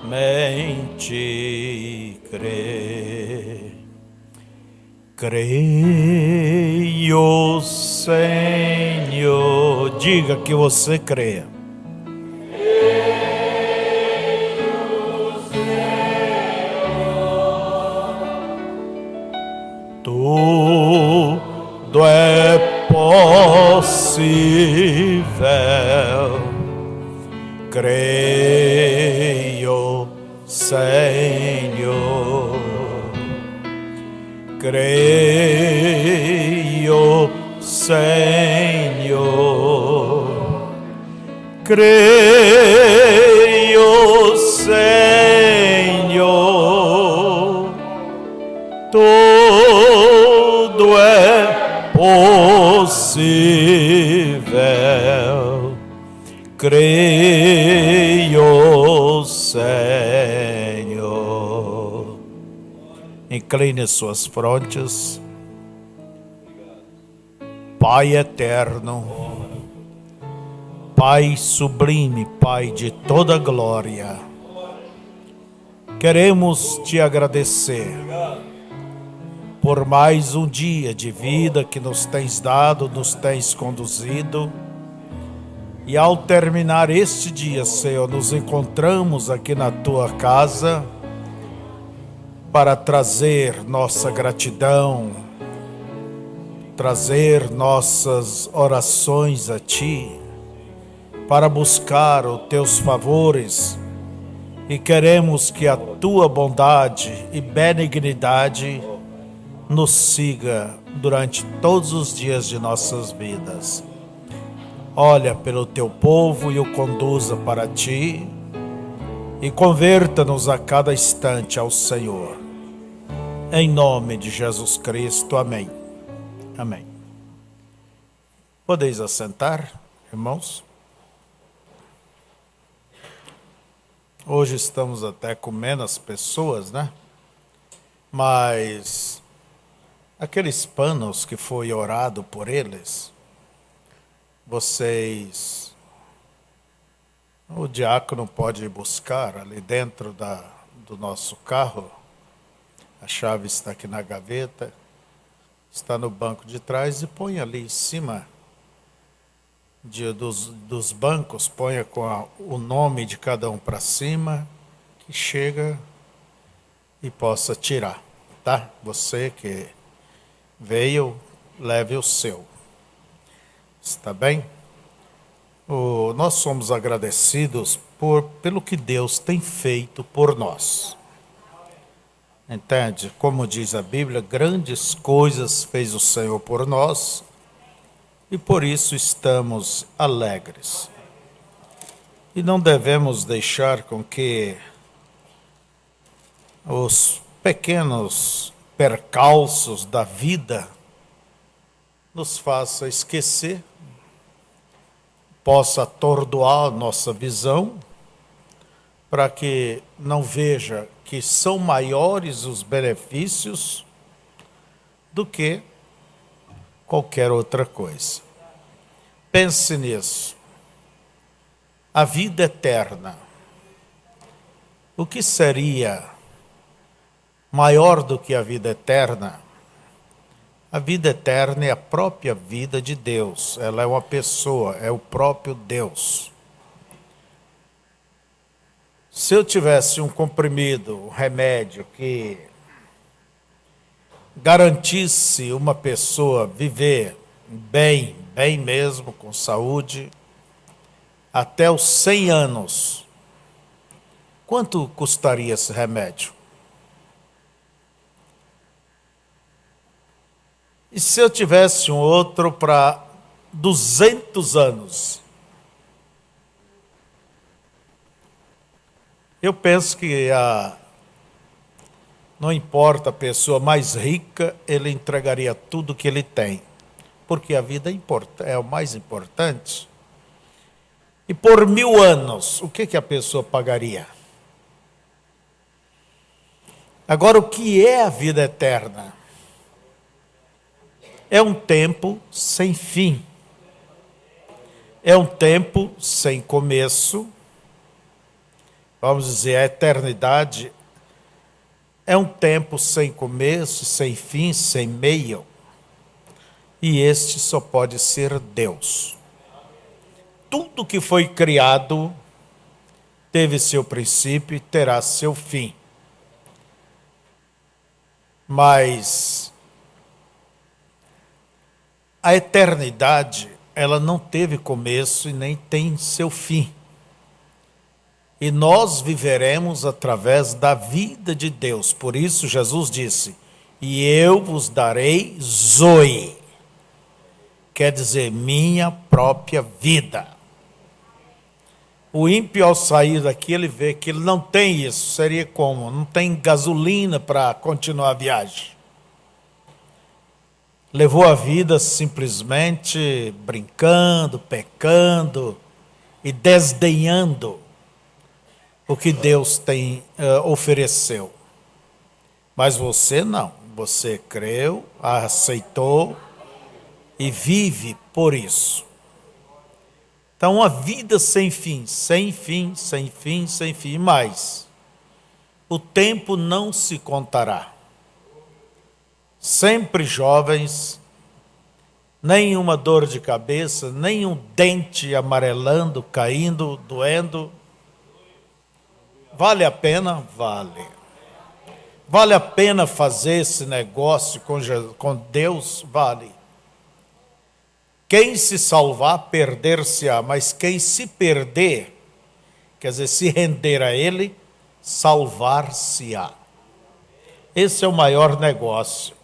somente crer. Creio, Senhor. Diga que você crê. Tudo é possível. Creio, Senhor. Creio, Senhor. Creio, Senhor. Tudo é possível. Creio, Senhor. Incline suas frontes. Pai eterno, Pai sublime, Pai de toda glória, queremos te agradecer por mais um dia de vida que nos tens dado, nos tens conduzido. E ao terminar este dia, Senhor, nos encontramos aqui na tua casa para trazer nossa gratidão, trazer nossas orações a ti, para buscar os teus favores, e queremos que a tua bondade e benignidade nos siga durante todos os dias de nossas vidas. Olha pelo teu povo e o conduza para ti, e converta-nos a cada instante ao Senhor. Em nome de Jesus Cristo, amém. Amém. Podeis assentar, irmãos? Hoje estamos até com menos pessoas, né? Mas aqueles panos que foi orado por eles, o diácono pode buscar ali dentro do nosso carro. A chave está aqui na gaveta, está no banco de trás, e põe ali em cima dos bancos, ponha com o nome de cada um para cima, que chega e possa tirar, tá? Você que veio, leve o seu. Está bem? Nós somos agradecidos pelo que Deus tem feito por nós. Entende? Como diz a Bíblia, grandes coisas fez o Senhor por nós, e por isso estamos alegres. E não devemos deixar com que os pequenos percalços da vida nos faça esquecer, possa atordoar nossa visão, para que não veja que são maiores os benefícios do que qualquer outra coisa. Pense nisso. A vida eterna. O que seria maior do que a vida eterna? A vida eterna é a própria vida de Deus. Ela é uma pessoa, é o próprio Deus. Se eu tivesse um comprimido, um remédio que garantisse uma pessoa viver bem mesmo, com saúde, até os 100 anos, quanto custaria esse remédio? E se eu tivesse um outro para 200 anos? Eu penso que não importa a pessoa mais rica, ele entregaria tudo que ele tem, porque a vida é o mais importante. E por 1000 anos, o que a pessoa pagaria? Agora, o que é a vida eterna? É um tempo sem fim. É um tempo sem começo, vamos dizer, a eternidade é um tempo sem começo, sem fim, sem meio, e este só pode ser Deus. Tudo que foi criado teve seu princípio e terá seu fim. Mas a eternidade, ela não teve começo e nem tem seu fim. E nós viveremos através da vida de Deus. Por isso Jesus disse: e eu vos darei zoe, quer dizer, minha própria vida. O ímpio, ao sair daqui, ele vê que ele não tem isso. Seria como? Não tem gasolina para continuar a viagem. Levou a vida simplesmente brincando, pecando e desdenhando o que Deus tem ofereceu. Mas você não. Você creu, aceitou e vive por isso. Então, uma vida sem fim, sem fim, sem fim, sem fim. Mas o tempo não se contará. Sempre jovens, nenhuma dor de cabeça, nenhum dente amarelando, caindo, doendo. Vale a pena? Vale. Vale a pena fazer esse negócio com Deus? Vale. Quem se salvar, perder-se-á, mas quem se perder, quer dizer, se render a Ele, salvar-se-á. Esse é o maior negócio.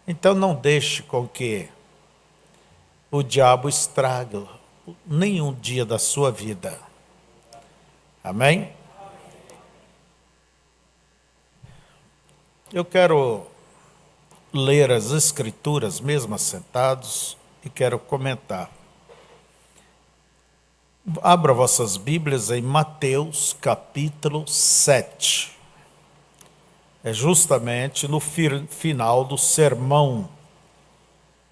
Então não deixe com que o diabo estrague nenhum dia da sua vida. Amém? Eu quero ler as Escrituras, mesmo assentados, e quero comentar. Abra vossas Bíblias em Mateus capítulo 7. É justamente no final do sermão,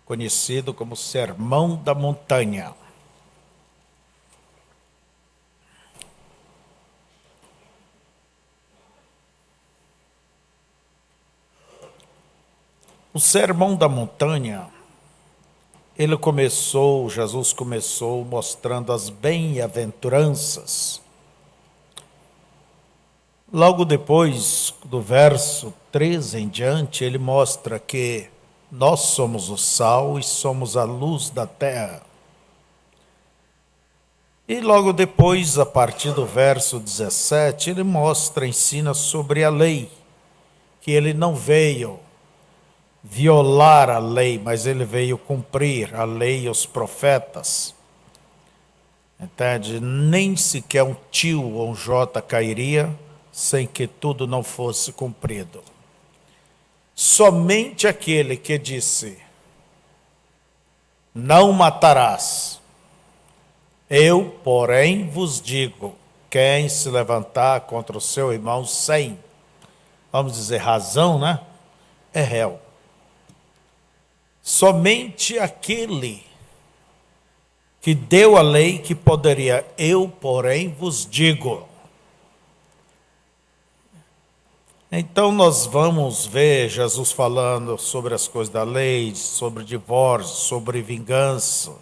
conhecido como Sermão da Montanha. O Sermão da Montanha, Jesus começou mostrando as bem-aventuranças. Logo depois, do verso 13 em diante, ele mostra que nós somos o sal e somos a luz da terra. E logo depois, a partir do verso 17, ele ensina sobre a lei, que ele não veio violar a lei, mas ele veio cumprir a lei e os profetas. Entende? Nem sequer um tio ou um jota cairia sem que tudo não fosse cumprido. Somente aquele que disse: não matarás. Eu, porém, vos digo, quem se levantar contra o seu irmão sem, vamos dizer, razão, né? É réu. Somente aquele que deu a lei que poderia, eu, porém, vos digo. Então nós vamos ver Jesus falando sobre as coisas da lei, sobre divórcio, sobre vingança.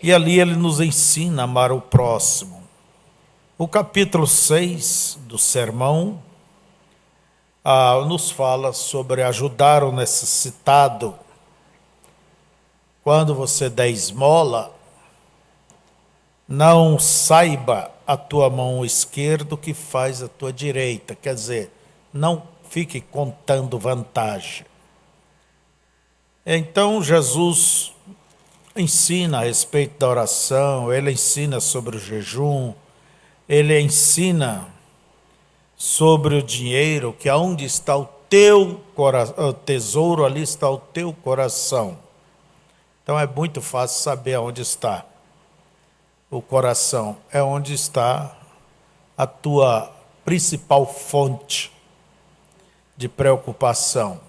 E ali ele nos ensina a amar o próximo. O capítulo 6 do sermão nos fala sobre ajudar o necessitado. Quando você der esmola, não saiba a tua mão esquerda o que faz a tua direita. Quer dizer, não fique contando vantagem. Então Jesus ensina a respeito da oração, ele ensina sobre o jejum, ele ensina sobre o dinheiro, que aonde está o teu tesouro, ali está o teu coração. Então é muito fácil saber aonde está o coração. É onde está a tua principal fonte de preocupação.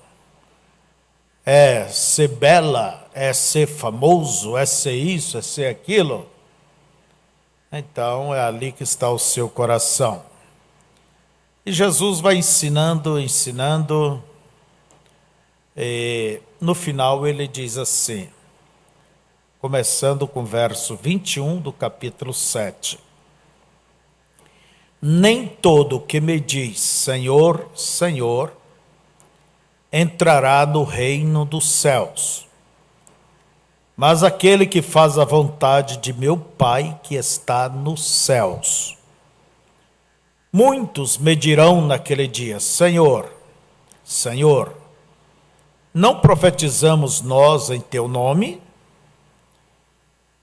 É ser bela, é ser famoso, é ser isso, é ser aquilo. Então é ali que está o seu coração. E Jesus vai ensinando, e no final ele diz assim, começando com o verso 21 do capítulo 7. Nem todo que me diz Senhor, Senhor, entrará no reino dos céus, mas aquele que faz a vontade de meu Pai que está nos céus. Muitos me dirão naquele dia, Senhor, Senhor, não profetizamos nós em teu nome?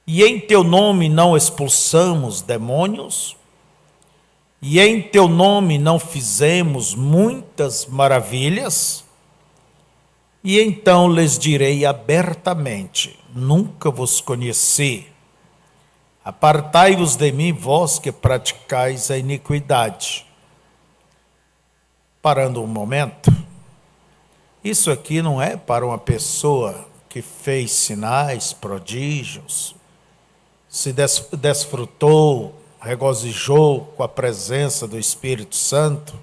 E em teu nome não expulsamos demônios? E em teu nome não fizemos muitas maravilhas? E então lhes direi abertamente, nunca vos conheci. Apartai-vos de mim, vós que praticais a iniquidade. Parando um momento, isso aqui não é para uma pessoa que fez sinais, prodígios, se desfrutou, regozijou com a presença do Espírito Santo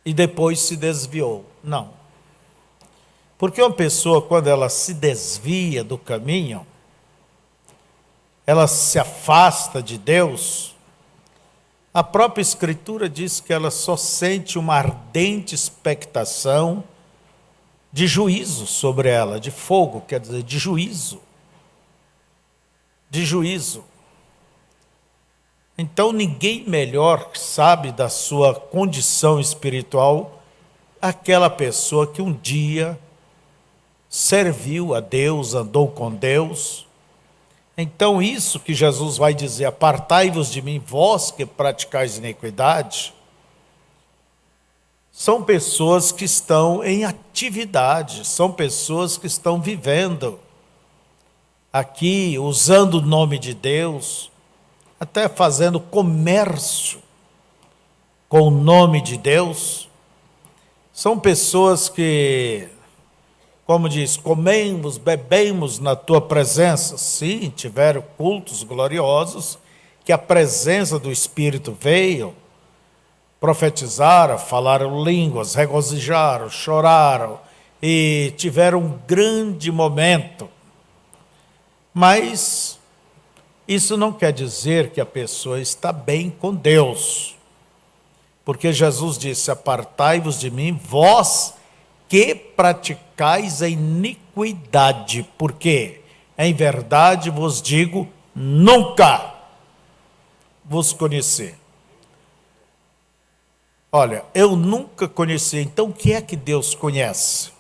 e depois se desviou. Não. Porque uma pessoa, quando ela se desvia do caminho, ela se afasta de Deus, a própria Escritura diz que ela só sente uma ardente expectação de juízo sobre ela, de fogo, quer dizer, de juízo. De juízo. Então ninguém melhor sabe da sua condição espiritual aquela pessoa que um dia serviu a Deus, andou com Deus. Então isso que Jesus vai dizer, apartai-vos de mim, vós que praticais iniquidade, são pessoas que estão em atividade, são pessoas que estão vivendo aqui, usando o nome de Deus, até fazendo comércio com o nome de Deus. São pessoas que, como diz, comemos, bebemos na tua presença. Sim, tiveram cultos gloriosos, que a presença do Espírito veio, profetizaram, falaram línguas, regozijaram, choraram e tiveram um grande momento. Mas isso não quer dizer que a pessoa está bem com Deus. Porque Jesus disse, apartai-vos de mim, vós que praticais a iniquidade, porque em verdade vos digo, nunca vos conheci. Olha, eu nunca conheci, então o que é que Deus conhece?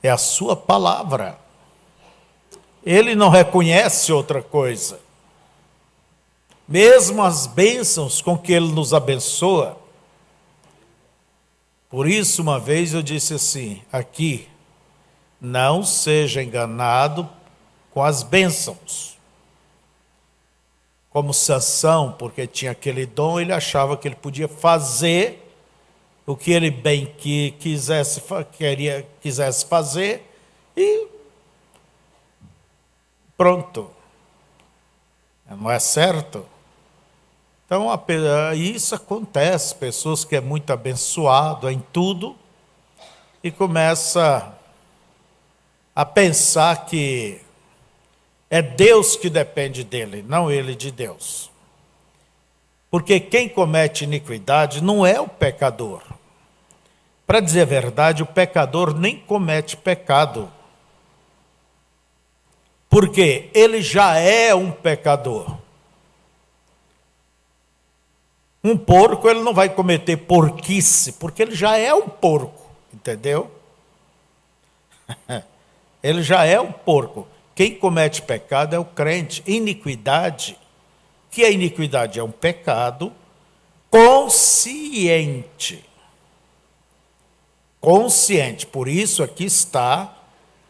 É a sua palavra. Ele não reconhece outra coisa. Mesmo as bênçãos com que Ele nos abençoa. Por isso, uma vez eu disse assim, aqui, não seja enganado com as bênçãos. Como Sansão, porque tinha aquele dom, ele achava que ele podia fazer o que ele bem quisesse fazer e pronto. Não é certo? Então, isso acontece, pessoas que é muito abençoado em tudo e começa a pensar que é Deus que depende dele, não ele de Deus. Porque quem comete iniquidade não é o pecador. Para dizer a verdade, o pecador nem comete pecado. Porque ele já é um pecador. Um porco, ele não vai cometer porquice, porque ele já é um porco, entendeu? Ele já é um porco. Quem comete pecado é o crente. Iniquidade, que a iniquidade é um pecado consciente. Consciente. Por isso aqui está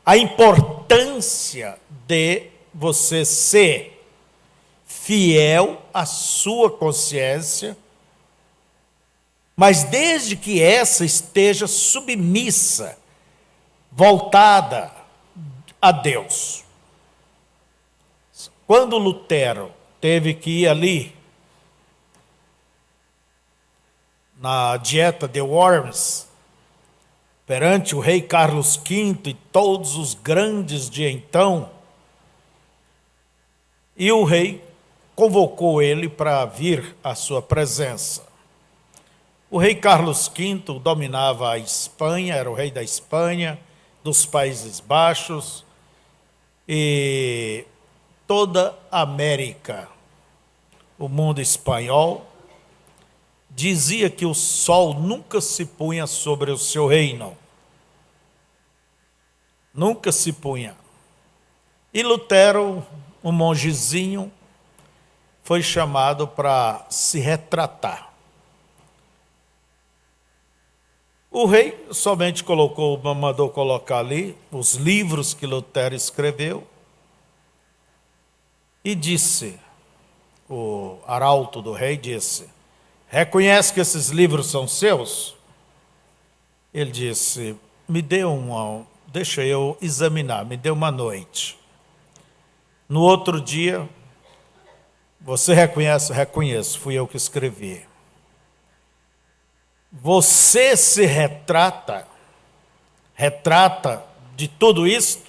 a importância de você ser fiel à sua consciência, mas desde que essa esteja submissa, voltada a Deus. Quando Lutero teve que ir ali, na dieta de Worms, perante o rei Carlos V e todos os grandes de então, e o rei convocou ele para vir à sua presença. O rei Carlos V dominava a Espanha, era o rei da Espanha, dos Países Baixos e toda a América, o mundo espanhol. Dizia que o sol nunca se punha sobre o seu reino. Nunca se punha. E Lutero, um mongezinho, foi chamado para se retratar. O rei somente mandou colocar ali os livros que Lutero escreveu e disse, o arauto do rei disse: reconhece que esses livros são seus? Ele disse: deixa eu examinar, me dê uma noite. No outro dia, você reconhece? Reconheço, fui eu que escrevi. Você se retrata de tudo isso?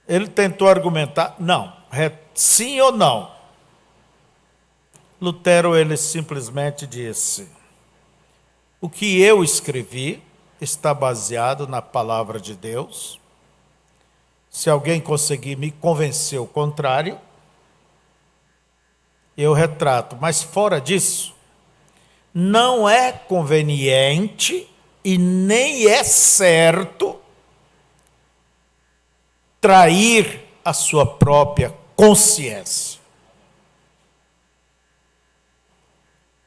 Ele tentou argumentar, não, sim ou não? Lutero, ele simplesmente disse: o que eu escrevi está baseado na palavra de Deus. Se alguém conseguir me convencer o contrário, eu retrato. Mas fora disso, não é conveniente e nem é certo trair a sua própria consciência.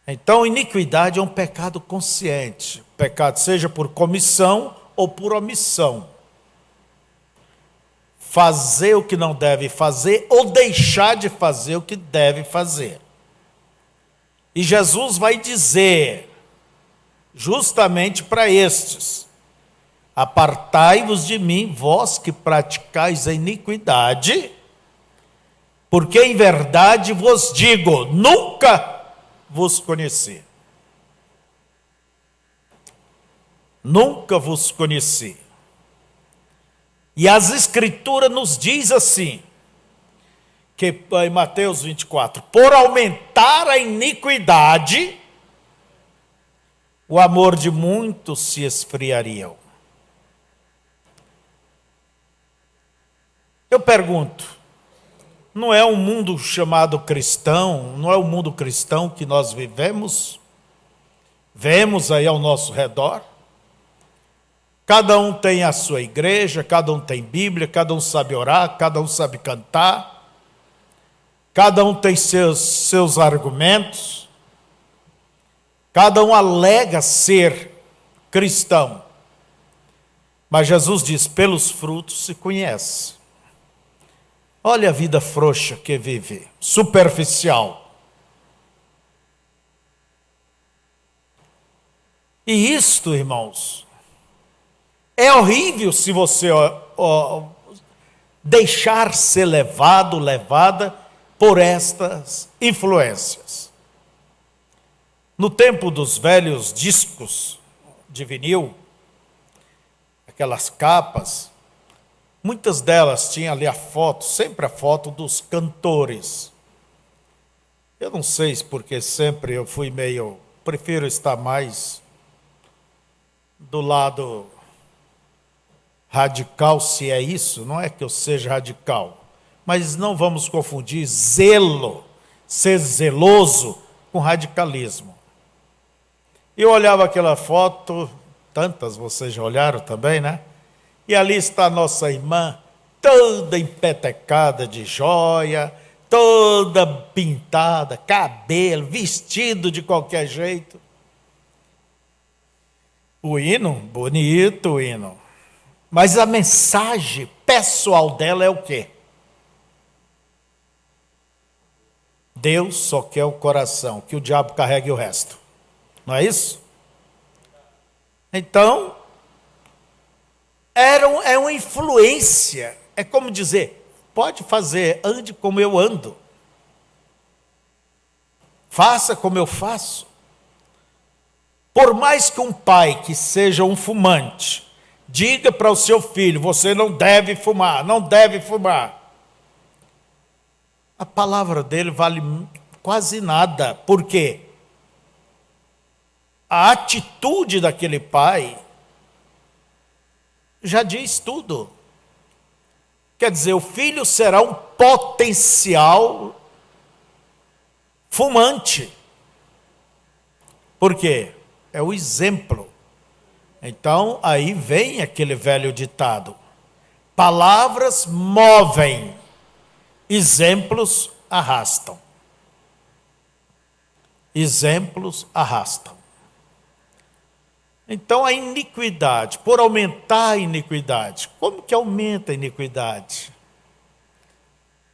Então, iniquidade é um pecado consciente. Pecado seja por comissão ou por omissão. Fazer o que não deve fazer ou deixar de fazer o que deve fazer. E Jesus vai dizer, justamente para estes: apartai-vos de mim, vós que praticais a iniquidade, porque em verdade vos digo, nunca vos conheci. Nunca vos conheci. E as Escrituras nos diz assim, que em Mateus 24, por aumentar a iniquidade, o amor de muitos se esfriaria. Eu pergunto, não é um mundo chamado cristão, não é o mundo cristão que nós vivemos? Vemos aí ao nosso redor? Cada um tem a sua igreja, cada um tem Bíblia, cada um sabe orar, cada um sabe cantar, cada um tem seus argumentos, cada um alega ser cristão. Mas Jesus diz, pelos frutos se conhece. Olha a vida frouxa que vive, superficial. E isto, irmãos, é horrível se você deixar ser levada por estas influências. No tempo dos velhos discos de vinil, aquelas capas, muitas delas tinham ali a foto, sempre a foto dos cantores. Eu não sei se porque sempre eu fui prefiro estar mais do lado radical, se é isso, não é que eu seja radical, mas não vamos confundir zelo, ser zeloso, com radicalismo. Eu olhava aquela foto, tantas vocês já olharam também, né? E ali está a nossa irmã, toda empetecada de joia, toda pintada, cabelo, vestido de qualquer jeito. O hino, bonito o hino. Mas a mensagem pessoal dela é o quê? Deus só quer o coração, que o diabo carregue o resto. Não é isso? Então, É uma influência. É como dizer, pode fazer, ande como eu ando. Faça como eu faço. Por mais que um pai que seja um fumante, diga para o seu filho, você não deve fumar, não deve fumar. A palavra dele vale quase nada. Por quê? A atitude daquele pai já diz tudo. Quer dizer, o filho será um potencial fumante. Por quê? É o exemplo. Então, aí vem aquele velho ditado: palavras movem, exemplos arrastam. Exemplos arrastam. Então, a iniquidade, por aumentar a iniquidade, como que aumenta a iniquidade?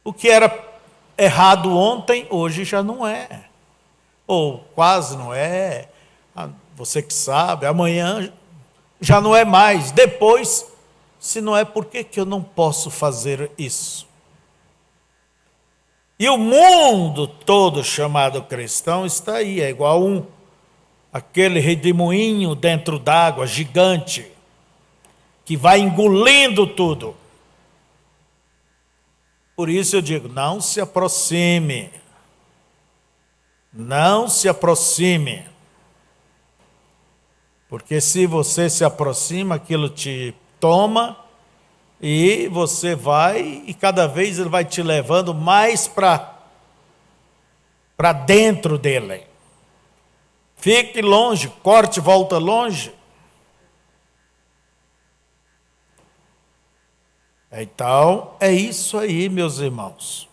O que era errado ontem, hoje já não é. Ou quase não é. Você que sabe, amanhã já não é mais. Depois, se não é, por que eu não posso fazer isso? E o mundo todo chamado cristão está aí, é igual aquele redemoinho dentro d'água, gigante, que vai engolindo tudo. Por isso eu digo, não se aproxime. Não se aproxime. Porque se você se aproxima, aquilo te toma e você vai, e cada vez ele vai te levando mais para dentro dele. Fique longe, corte e volta longe. Então, é isso aí, meus irmãos.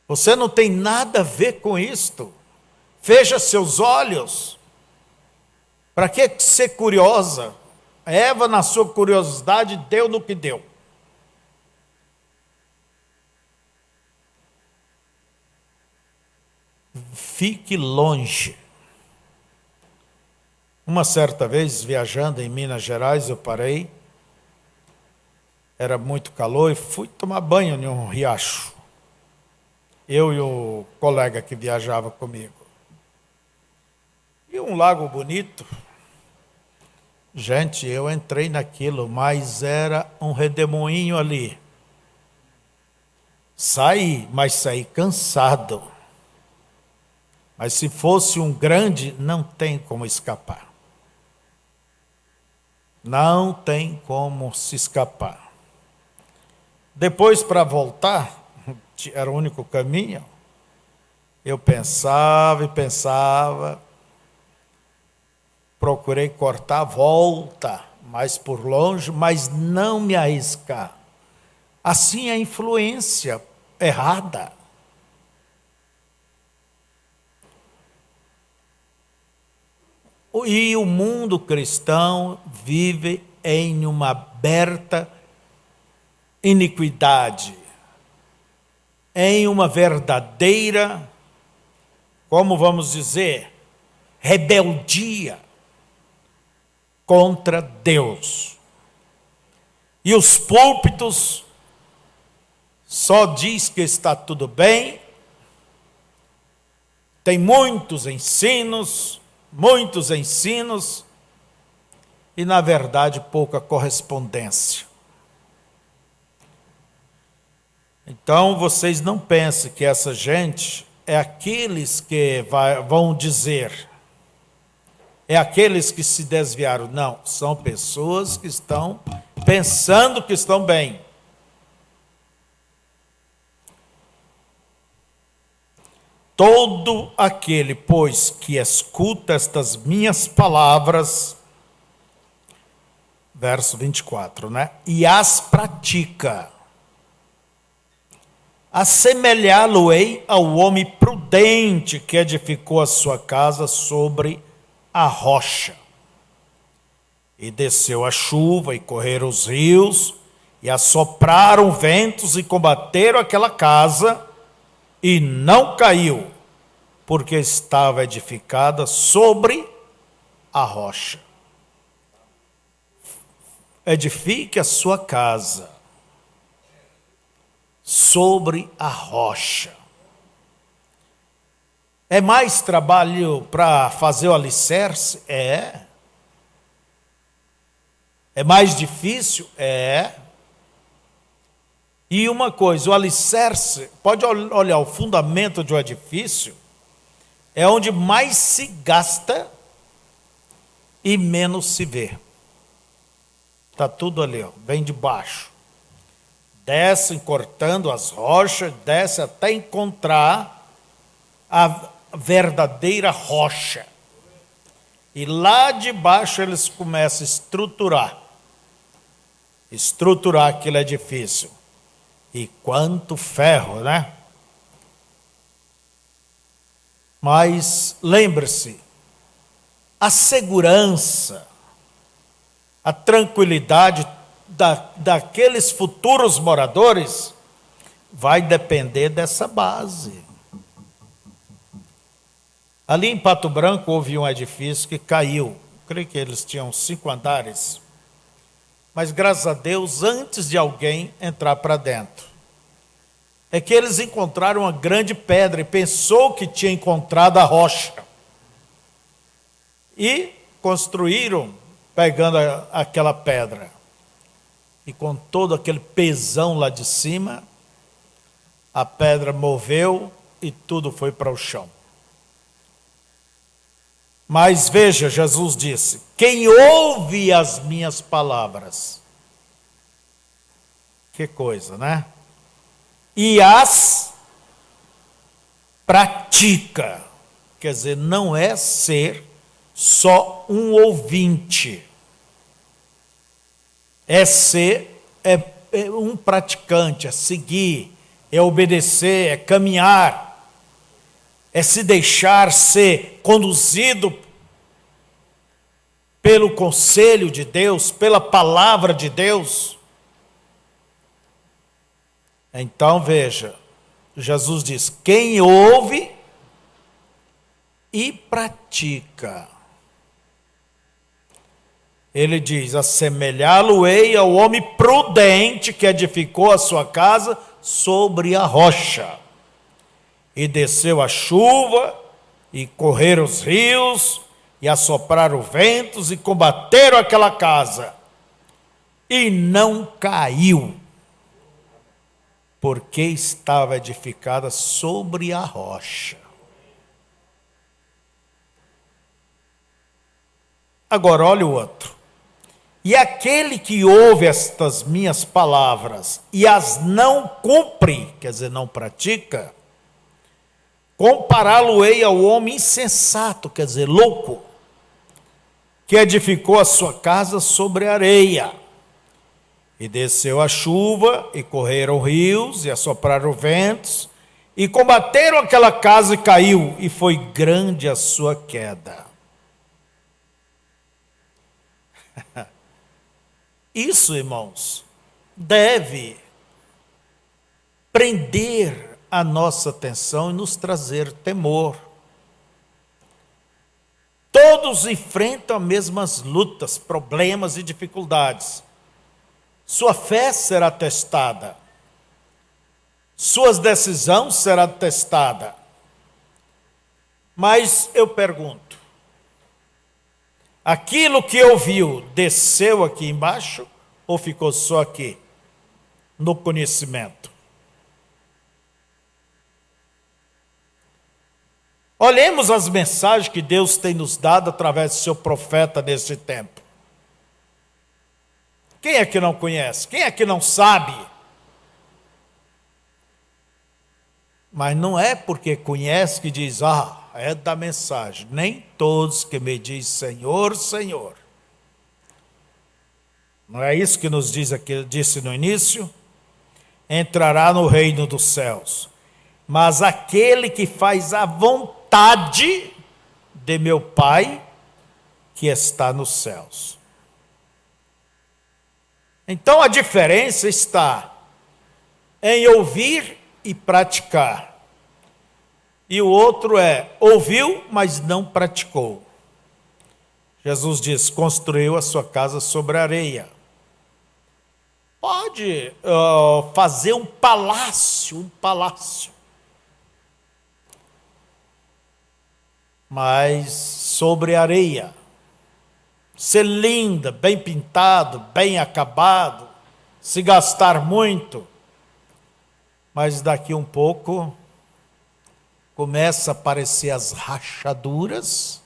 Você não tem nada a ver com isto. Fecha seus olhos. Para que ser curiosa? Eva, na sua curiosidade, deu no que deu. Fique longe. Uma certa vez, viajando em Minas Gerais, eu parei. Era muito calor e fui tomar banho em um riacho. Eu e o colega que viajava comigo. E um lago bonito. Gente, eu entrei naquilo, mas era um redemoinho ali. Saí, mas saí cansado. Mas se fosse um grande, não tem como escapar. Não tem como se escapar. Depois, para voltar, era o único caminho, eu pensava e pensava, procurei cortar a volta, mais por longe, mas não me arriscar. Assim é a influência errada. E o mundo cristão vive em uma aberta iniquidade, em uma verdadeira, como vamos dizer, rebeldia contra Deus. E os púlpitos só diz que está tudo bem, tem muitos ensinos, e na verdade pouca correspondência. Então vocês não pensem que essa gente é aqueles que vão dizer, é aqueles que se desviaram. Não, são pessoas que estão pensando que estão bem. Todo aquele, pois, que escuta estas minhas palavras, verso 24, né? E as pratica, assemelhá-lo-ei ao homem prudente que edificou a sua casa sobre a rocha. E desceu a chuva, e correram os rios, e assopraram ventos, e combateram aquela casa, e não caiu, porque estava edificada sobre a rocha. edifique a sua casa sobre a rocha. É mais trabalho para fazer o alicerce? É. É mais difícil? É. E uma coisa, o alicerce, pode olhar, o fundamento de um edifício é onde mais se gasta e menos se vê. Está tudo ali, ó, vem de baixo. Desce cortando as rochas, desce até encontrar a verdadeira rocha. E lá de baixo eles começam a estruturar aquele edifício. E quanto ferro, né? Mas lembre-se, a segurança, a tranquilidade daqueles futuros moradores vai depender dessa base. Ali em Pato Branco houve um edifício que caiu. Creio que eles tinham 5 andares. Mas graças a Deus, antes de alguém entrar para dentro, é que eles encontraram uma grande pedra e pensou que tinha encontrado a rocha. E construíram pegando aquela pedra. E com todo aquele pesão lá de cima, a pedra moveu e tudo foi para o chão. Mas veja, Jesus disse: quem ouve as minhas palavras, que coisa, né? E as pratica, quer dizer, não é ser só um ouvinte, é ser um praticante, é seguir, é obedecer, é caminhar, é se deixar ser conduzido pelo conselho de Deus, pela palavra de Deus. Então veja, Jesus diz: quem ouve e pratica. Ele diz: assemelhá-lo-ei ao homem prudente que edificou a sua casa sobre a rocha. E desceu a chuva, e correram os rios, e assopraram ventos, e combateram aquela casa. E não caiu, porque estava edificada sobre a rocha. Agora, olha o outro. E aquele que ouve estas minhas palavras e as não cumpre, quer dizer, não pratica, compará-lo-ei ao homem insensato, quer dizer, louco, que edificou a sua casa sobre a areia. E desceu a chuva, e correram rios, e assopraram ventos, e combateram aquela casa e caiu, e foi grande a sua queda. Isso, irmãos, deve prender a nossa atenção e nos trazer temor. Todos enfrentam as mesmas lutas, problemas e dificuldades. Sua fé será testada. Suas decisões serão testadas. Mas eu pergunto, aquilo que ouviu desceu aqui embaixo ou ficou só aqui, no conhecimento? Olhemos as mensagens que Deus tem nos dado através do seu profeta nesse tempo. Quem é que não conhece? Quem é que não sabe? Mas não é porque conhece que diz: é da mensagem. Nem todos que me dizem Senhor, Senhor. Não é isso que nos diz aqui, disse no início? Entrará no reino dos céus. Mas aquele que faz a vontade de meu Pai que está nos céus. Então a diferença está em ouvir e praticar. E o outro ouviu, mas não praticou. Jesus diz: construiu a sua casa sobre a areia. pode fazer um palácio, mas sobre areia, ser linda, bem pintado, bem acabado, se gastar muito, mas daqui um pouco começa a aparecer as rachaduras,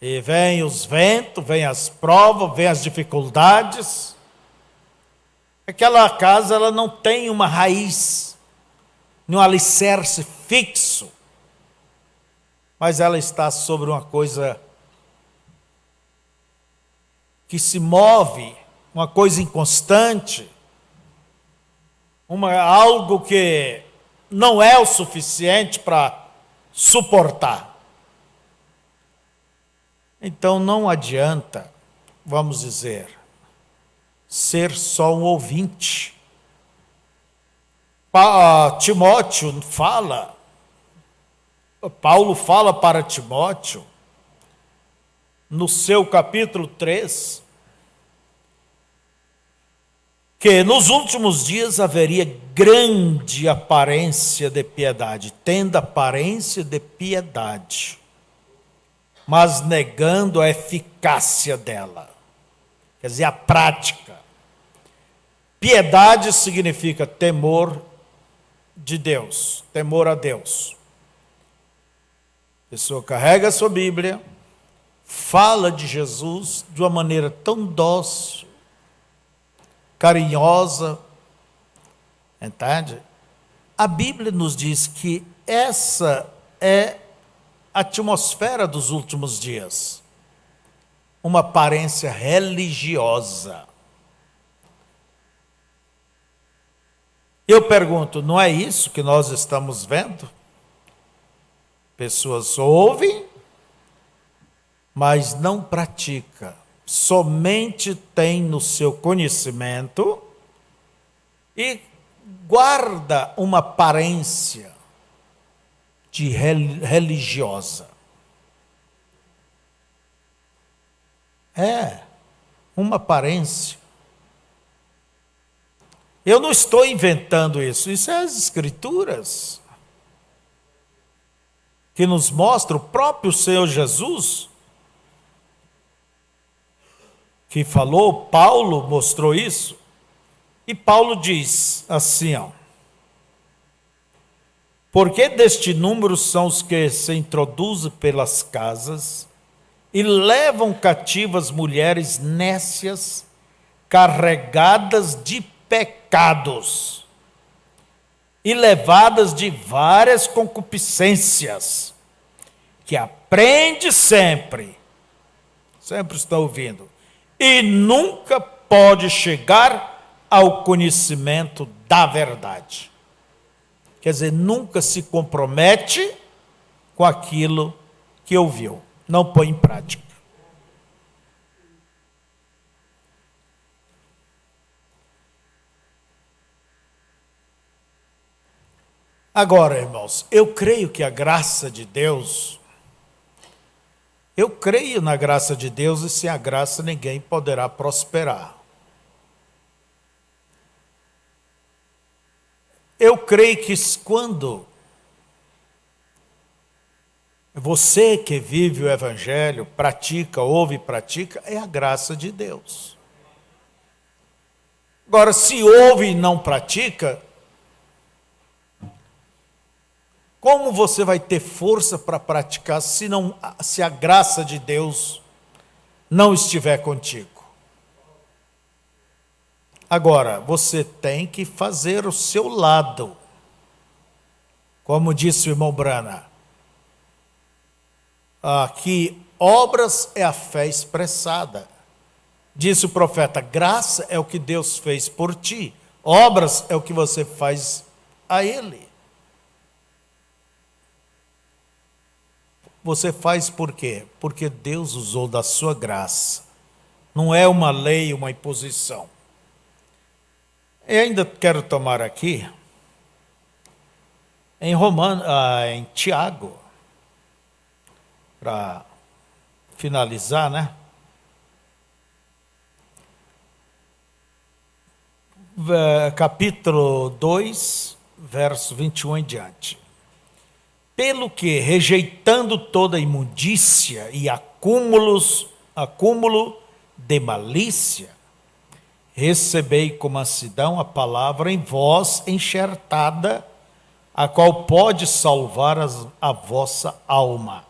e vem os ventos, vem as provas, vem as dificuldades. Aquela casa, ela não tem uma raiz, um alicerce fixo, mas ela está sobre uma coisa que se move, uma coisa inconstante, algo que não é o suficiente para suportar. Então não adianta, vamos dizer, ser só um ouvinte. Timóteo fala, Paulo fala para Timóteo, no seu capítulo 3, que nos últimos dias haveria grande aparência de piedade, tendo aparência de piedade, mas negando a eficácia dela, quer dizer, a prática. Piedade significa temor de Deus, temor a Deus. A pessoa carrega a sua Bíblia, fala de Jesus de uma maneira tão dócil, carinhosa, entende? A Bíblia nos diz que essa é a atmosfera dos últimos dias, uma aparência religiosa. Eu pergunto, não é isso que nós estamos vendo? Pessoas ouvem, mas não praticam, somente tem no seu conhecimento e guarda uma aparência de religiosa. É, uma aparência. Eu não estou inventando isso, isso é as Escrituras, que nos mostra o próprio Senhor Jesus, que falou, Paulo mostrou isso, e Paulo diz assim, porque deste número são os que se introduzem pelas casas e levam cativas mulheres nécias, carregadas de pecados e levadas de várias concupiscências, que aprende sempre está ouvindo, e nunca pode chegar ao conhecimento da verdade. Quer dizer, nunca se compromete com aquilo que ouviu, não põe em prática. Agora, irmãos, eu creio que a graça de Deus, eu creio na graça de Deus, e sem a graça ninguém poderá prosperar. Eu creio que quando você que vive o Evangelho, pratica, ouve e pratica, é a graça de Deus. Agora, se ouve e não pratica, como você vai ter força para praticar se a graça de Deus não estiver contigo? Agora, você tem que fazer o seu lado. Como disse o irmão Brana, que obras é a fé expressada. Disse o profeta, graça é o que Deus fez por ti, obras é o que você faz a Ele. Você faz por quê? Porque Deus usou da sua graça. Não é uma lei, uma imposição. Eu ainda quero tomar aqui, em Tiago, para finalizar, né? capítulo 2, verso 21 em diante. Pelo que, rejeitando toda imundícia e acúmulo de malícia, recebei com mansidão a palavra em vós enxertada, a qual pode salvar a vossa alma.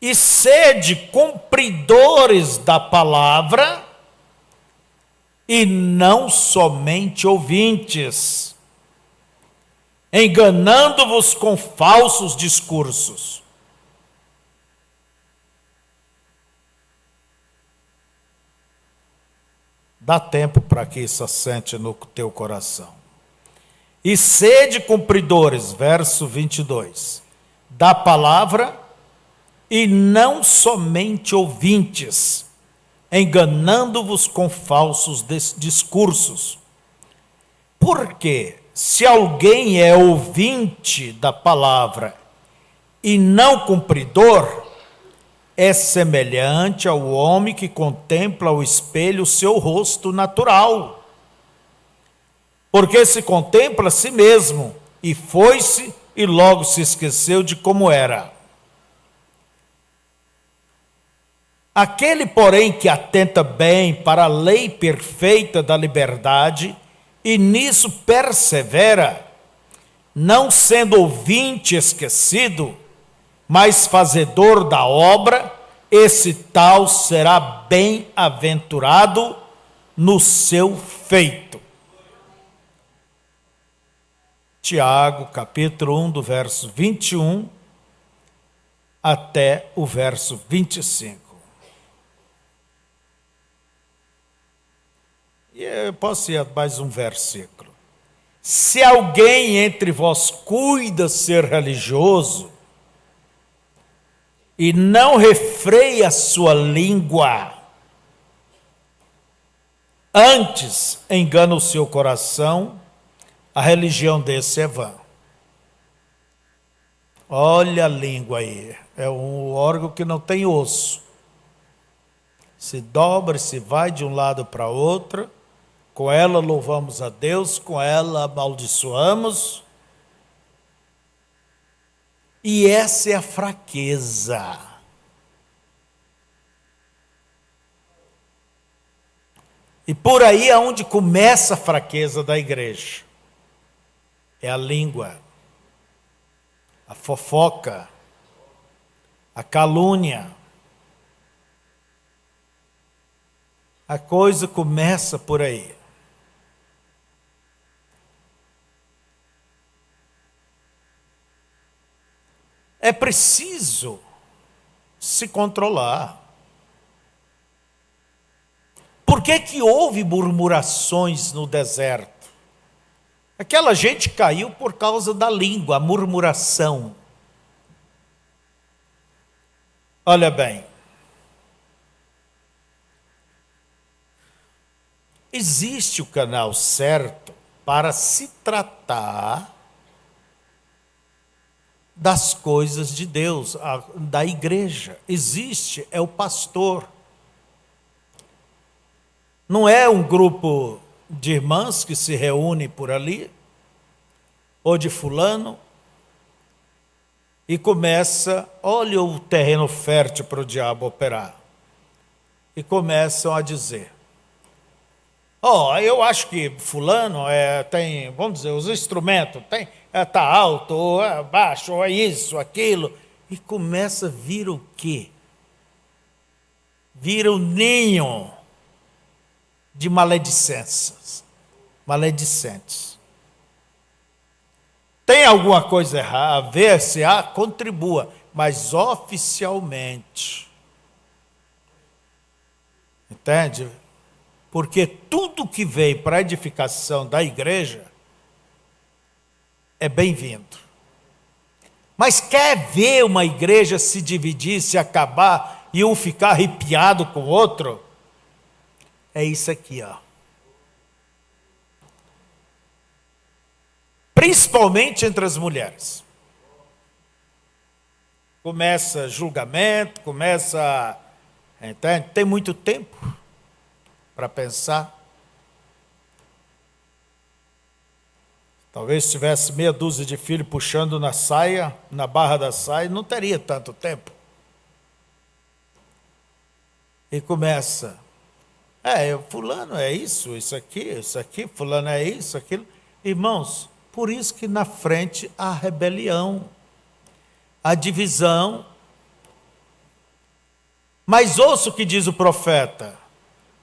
E sede cumpridores da palavra, e não somente ouvintes, enganando-vos com falsos discursos. Dá tempo para que isso assente no teu coração. E sede cumpridores, verso 22, da palavra, e não somente ouvintes, enganando-vos com falsos discursos. Porque se alguém é ouvinte da palavra e não cumpridor, é semelhante ao homem que contempla ao espelho o seu rosto natural. Porque se contempla a si mesmo, e foi-se e logo se esqueceu de como era. Aquele, porém, que atenta bem para a lei perfeita da liberdade, e nisso persevera, não sendo ouvinte esquecido, mas fazedor da obra, esse tal será bem-aventurado no seu feito. Tiago, capítulo 1, do verso 21 até o verso 25. E eu posso ir a mais um versículo. Se alguém entre vós cuida ser religioso e não refreia a sua língua, antes engana o seu coração, a religião desse é vã. Olha a língua aí, é um órgão que não tem osso. Se dobra e se vai de um lado para outro, com ela louvamos a Deus, com ela amaldiçoamos. E essa é a fraqueza. E por aí é onde começa a fraqueza da igreja. É a língua, a fofoca, a calúnia. A coisa começa por aí. É preciso se controlar. Por que houve murmurações no deserto? Aquela gente caiu por causa da língua, a murmuração. Olha bem, existe o canal certo para se tratar das coisas de Deus, da igreja. Existe, é o pastor. Não é um grupo de irmãs que se reúne por ali, ou de fulano, e começa, olha o terreno fértil para o diabo operar. E começam a dizer, eu acho que fulano tem, vamos dizer, os instrumentos, está alto, ou é baixo, ou é isso, aquilo. E começa a vir o quê? Vira o ninho de maledicências, maledicentes. Tem alguma coisa errada, a ver se há, contribua, mas oficialmente. Entende? Porque tudo que veio para a edificação da igreja é bem-vindo. Mas quer ver uma igreja se dividir, se acabar, e um ficar arrepiado com o outro? É isso aqui, ó. Principalmente entre as mulheres. Começa julgamento, entende? Tem muito tempo para pensar. Talvez se tivesse meia dúzia de filhos puxando na saia, na barra da saia, não teria tanto tempo. E começa, fulano é isso aqui, fulano é isso, aquilo. Irmãos, por isso que na frente há rebelião, há divisão. Mas ouça o que diz o profeta.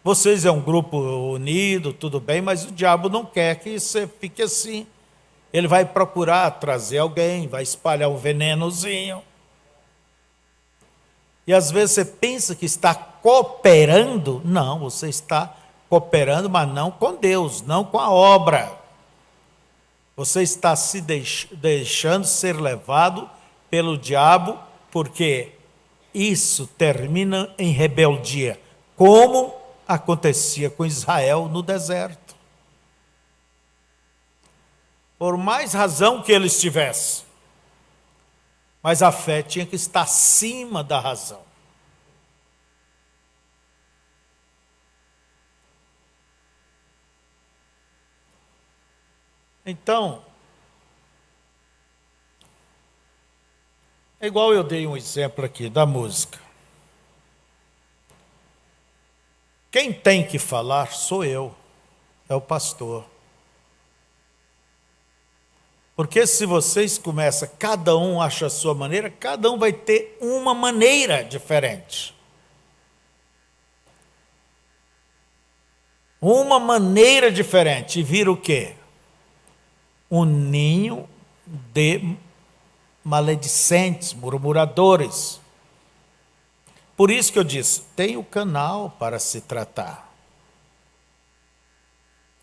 Vocês é um grupo unido, tudo bem, mas o diabo não quer que você fique assim. Ele vai procurar trazer alguém, vai espalhar um venenozinho. E às vezes você pensa que está cooperando. Não, você está cooperando, mas não com Deus, não com a obra. Você está se deixando ser levado pelo diabo, porque isso termina em rebeldia, como acontecia com Israel no deserto. Por mais razão que eles tivessem, mas a fé tinha que estar acima da razão. Então, é igual eu dei um exemplo aqui da música. Quem tem que falar sou eu, é o pastor. Porque se vocês começam, cada um acha a sua maneira, cada um vai ter uma maneira diferente. Uma maneira diferente. E vira o quê? Um ninho de maledicentes, murmuradores. Por isso que eu disse, tem o canal para se tratar.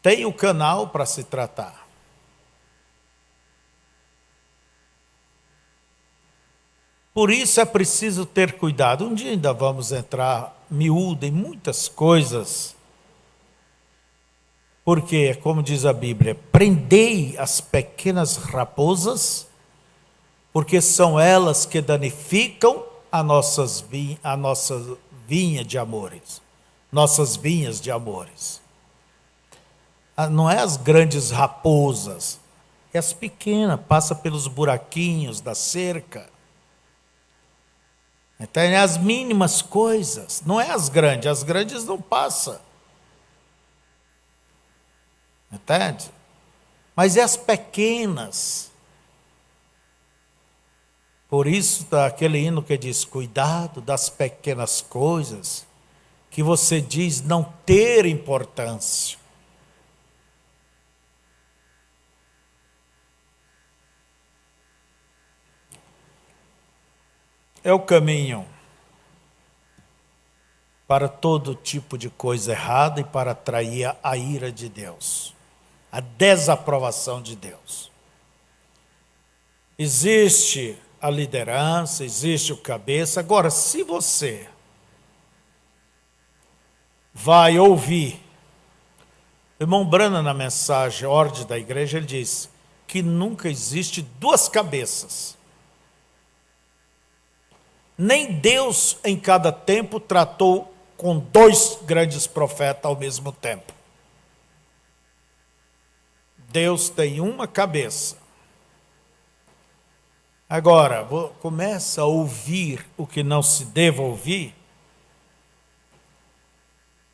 Tem o canal para se tratar. Por isso é preciso ter cuidado. Um dia ainda vamos entrar miúdo em muitas coisas. Porque, como diz a Bíblia, prendei as pequenas raposas, porque são elas que danificam a nossa vinha de amores. Nossas vinhas de amores. Não é as grandes raposas, é as pequenas, passa pelos buraquinhos da cerca. Então, é as mínimas coisas, não é as grandes não passam. Entende? Mas é as pequenas. Por isso, daquele hino que diz, cuidado das pequenas coisas, que você diz não ter importância. É o caminho para todo tipo de coisa errada e para atrair a ira de Deus, a desaprovação de Deus. Existe a liderança, existe o cabeça. Agora, se você vai ouvir, o irmão Branham, na mensagem Ordem da Igreja, ele diz que nunca existe duas cabeças. Nem Deus em cada tempo tratou com dois grandes profetas ao mesmo tempo. Deus tem uma cabeça. Agora, começa a ouvir o que não se deve ouvir.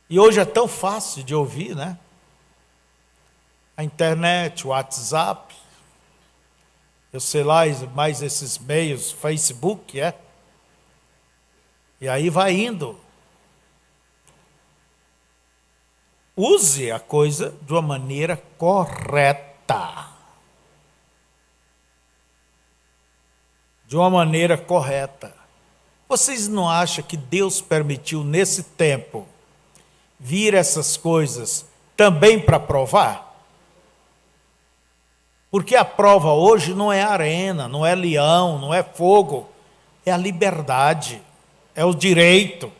E hoje é tão fácil de ouvir, né? A internet, o WhatsApp, eu sei lá, mais esses meios, Facebook, E aí vai indo. Use a coisa de uma maneira correta. De uma maneira correta. Vocês não acham que Deus permitiu nesse tempo vir essas coisas também para provar? Porque a prova hoje não é arena, não é leão, não é fogo, é a liberdade, é o direito.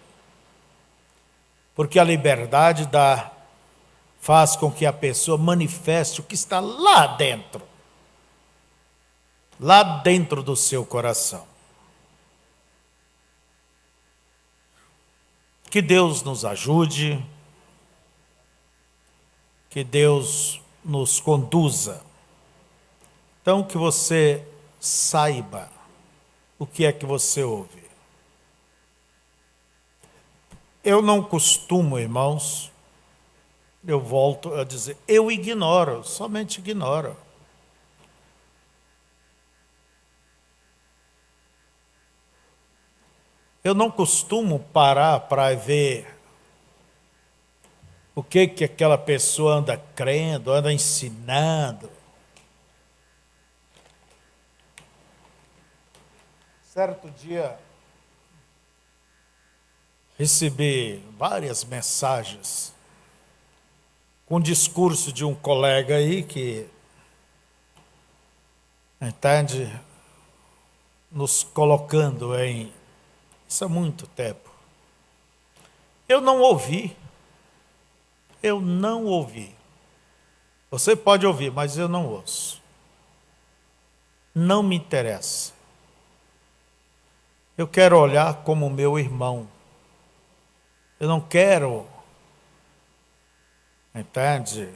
Porque a liberdade faz com que a pessoa manifeste o que está lá dentro do seu coração. Que Deus nos ajude, que Deus nos conduza Então, que você saiba o que é que você ouve. Eu não costumo, irmãos, eu volto a dizer, eu ignoro, somente ignoro. Eu não costumo parar para ver o que aquela pessoa anda crendo, anda ensinando. Certo dia, recebi várias mensagens com o discurso de um colega aí que, entende, nos colocando em... Isso há muito tempo. Eu não ouvi. Eu não ouvi. Você pode ouvir, mas eu não ouço. Não me interessa. Eu quero olhar como meu irmão. Eu não quero, entende,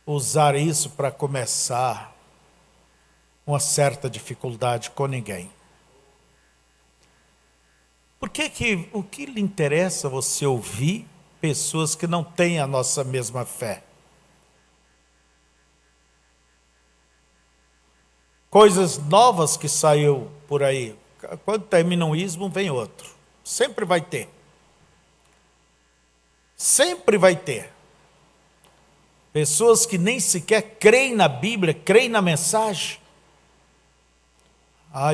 usar isso para começar uma certa dificuldade com ninguém. O que lhe interessa você ouvir pessoas que não têm a nossa mesma fé? Coisas novas que saiu por aí. Quando termina um ismo, vem outro. Sempre vai ter. Sempre vai ter. Pessoas que nem sequer creem na Bíblia, creem na mensagem.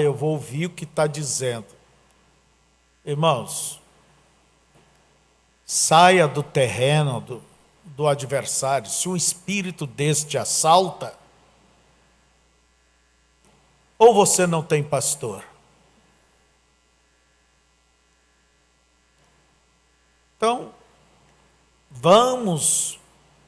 Eu vou ouvir o que está dizendo. Irmãos, saia do terreno do adversário. Se um espírito desse te assalta, ou você não tem pastor. Então, vamos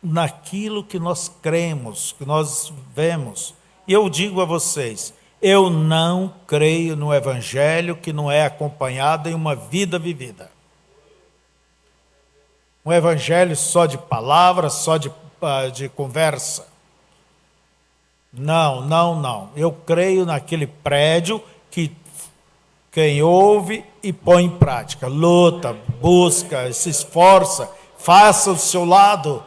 naquilo que nós cremos, que nós vemos. E eu digo a vocês, eu não creio no evangelho que não é acompanhado em uma vida vivida. Um evangelho só de palavras, só de conversa. Não, não, não. Eu creio naquele prédio que quem ouve e põe em prática, luta, busca, se esforça, faça o seu lado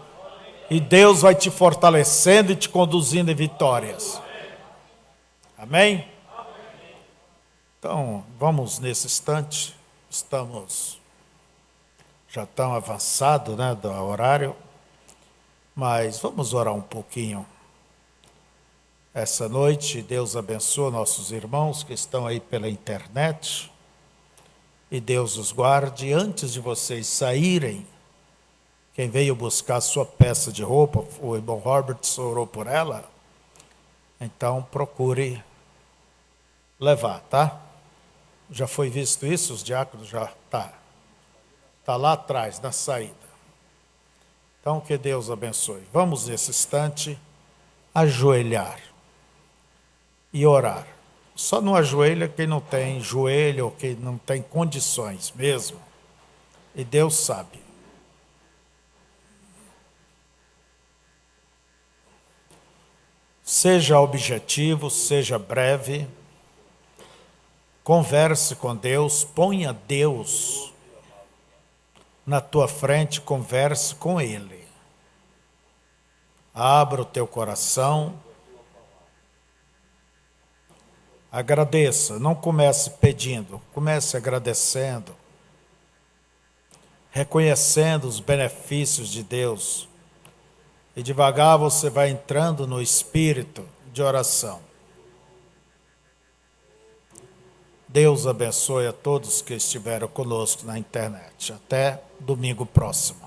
e Deus vai te fortalecendo e te conduzindo em vitórias. Amém? Então, vamos nesse instante, estamos já tão avançado, né, do horário, mas vamos orar um pouquinho. Essa noite, Deus abençoe nossos irmãos que estão aí pela internet e Deus os guarde. Antes de vocês saírem, quem veio buscar sua peça de roupa, o irmão Roberts orou por ela, então procure levar, tá? Já foi visto isso? Os diáconos já tá lá atrás, na saída. Então, que Deus abençoe. Vamos nesse instante ajoelhar e orar. Só não ajoelha quem não tem joelho ou quem não tem condições mesmo. E Deus sabe. Seja objetivo, seja breve. Converse com Deus, ponha Deus na tua frente, converse com Ele. Abra o teu coração. Agradeça, não comece pedindo, comece agradecendo, reconhecendo os benefícios de Deus. E devagar você vai entrando no espírito de oração. Deus abençoe a todos que estiveram conosco na internet. Até domingo próximo.